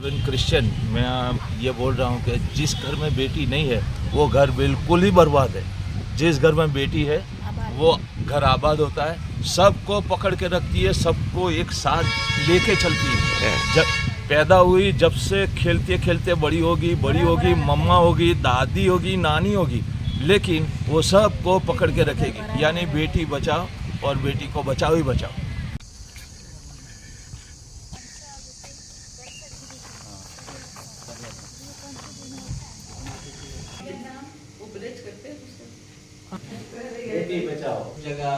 In Christian मैं ये बोल रहा हूँ कि जिस घर में बेटी नहीं है वो घर बिल्कुल ही बर्बाद है। जिस घर में बेटी है वो घर आबाद होता है, सबको पकड़ के रखती है, सबको एक साथ लेके चलती है। जब पैदा हुई जब से खेलते खेलते बड़ी होगी, मम्मा होगी, दादी होगी, नानी होगी, लेकिन वो सबको पकड़ के रखेगी। यानी बेटी बचाओ और बेटी को बचाओ ही बचाओ। बेटी बचाओ जगह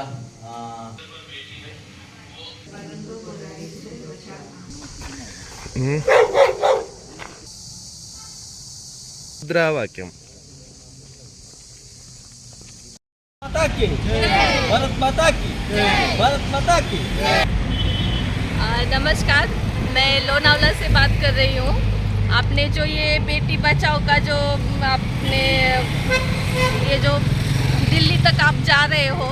मुद्रावाक्यम माता की भारत माता की भारत माता की। नमस्कार, मैं लोनावला से बात कर रही हूँ। आपने जो ये बेटी बचाओ का जो आपने ये जो दिल्ली तक आप जा रहे हो,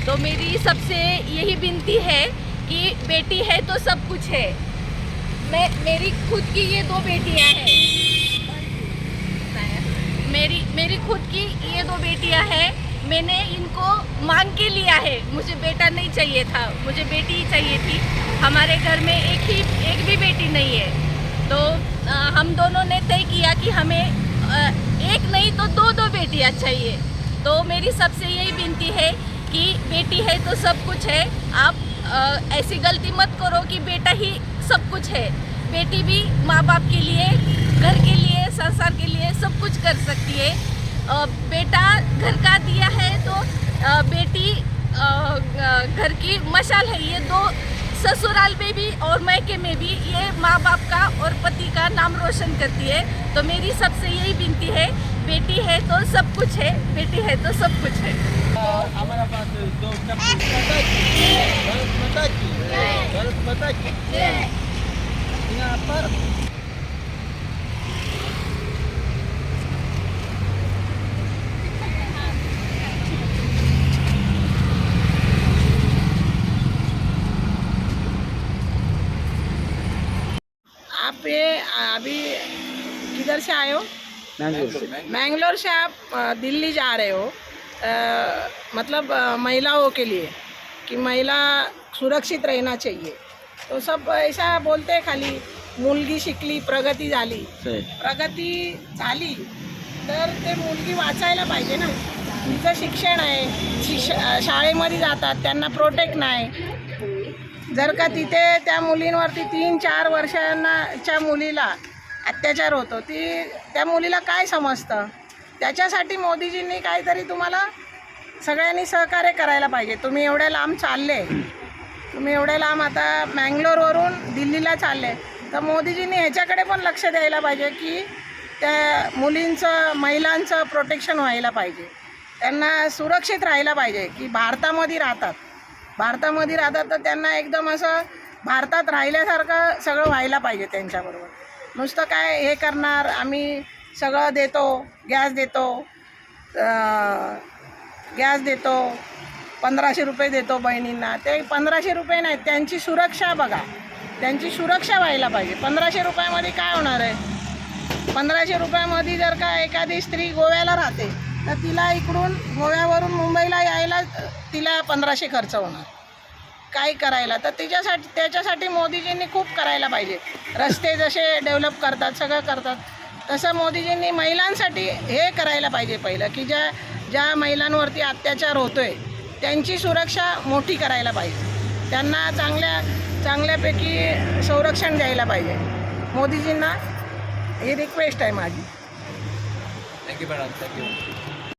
तो मेरी सबसे यही विनती है कि बेटी है तो सब कुछ है। मेरी खुद की ये 2 बेटियां हैं। मेरी खुद की ये 2 बेटियां हैं। मैंने इनको मांग के लिया है। मुझे बेटा नहीं चाहिए था, मुझे बेटी ही चाहिए थी। हमारे घर में एक भी बेटी नहीं है, तो हम दोनों ने तय किया कि हमें एक नहीं तो 2 बेटियां चाहिए। तो मेरी सबसे यही विनती है कि बेटी है तो सब कुछ है। आप ऐसी गलती मत करो कि बेटा ही सब कुछ है। बेटी भी माँ बाप के लिए, घर के लिए, संसार के लिए सब कुछ कर सकती है। बेटा घर का दिया है तो बेटी घर की मशाल है। ये 2 ससुराल में भी और मैके में भी ये माँ बाप का और पति का नाम रोशन करती है। तो मेरी सबसे यही विनती है, बेटी है तो सब कुछ है, बेटी है तो सब कुछ है। हमारा पास 2 भारत माता की भारत माता की यहाँ पर आप ये अभी किधर से आए हो? मैंगलोर से आप दिल्ली जा रहे हो। मतलब महिलाओं के लिए कि महिला सुरक्षित रहना चाहिए। तो सब ऐसा बोलते हैं, खाली मुलगी शिकली प्रगती झाली, प्रगती झाली तर ते मुलगी वाचायला पाहिजे ना। तिचं शिक्षण आहे, शाळेमध्ये जातात, त्यांना प्रोटेक्ट नाही। जर का तिथे त्या मुलींवरती 3-4 वर्षांच्या मुलीला अत्याचार होतो, त्या मुलीला काय समजतं? त्याच्यासाठी मोदीजींनी काहीतरी तुम्हाला सगळ्यांनी सहकार्य करायला पाहिजे। तुम्ही एवढ्या लांब चालले, तुम्ही एवढ्या लांब आता मँगलोरवरून दिल्लीला चालले, तर मोदीजींनी ह्याच्याकडे पण लक्ष द्यायला पाहिजे की त्या मुलींचं, महिलांचं प्रोटेक्शन व्हायला पाहिजे। त्यांना सुरक्षित राहायला पाहिजे की भारतामध्ये राहतात तर त्यांना एकदम असं भारतात राहिल्यासारखं सगळं व्हायला पाहिजे त्यांच्याबरोबर। नुसतं काय हे करणार, आम्ही सगळं देतो, गॅस देतो, 1500 रुपये देतो बहिणींना। ते 1500 रुपये नाही, त्यांची सुरक्षा बघा, त्यांची सुरक्षा व्हायला पाहिजे। 1500 रुपयामध्ये काय होणार आहे? 1500 रुपयामध्ये जर का एखादी स्त्री गोव्याला राहते तर तिला इकडून गोव्यावरून मुंबईला यायला तिला 1500 खर्च होणार काय करायला। तर त्याच्यासाठी मोदीजींनी खूप करायला पाहिजे। रस्ते जसे डेव्हलप करतात, सगळं करतात, तसं मोदीजींनी महिलांसाठी हे करायला पाहिजे पहिलं की ज्या महिलांवरती अत्याचार होतोय त्यांची सुरक्षा मोठी करायला पाहिजे। त्यांना चांगल्यापैकी संरक्षण द्यायला पाहिजे। मोदीजींना ही रिक्वेस्ट आहे माझी। Thank you madam, thank you.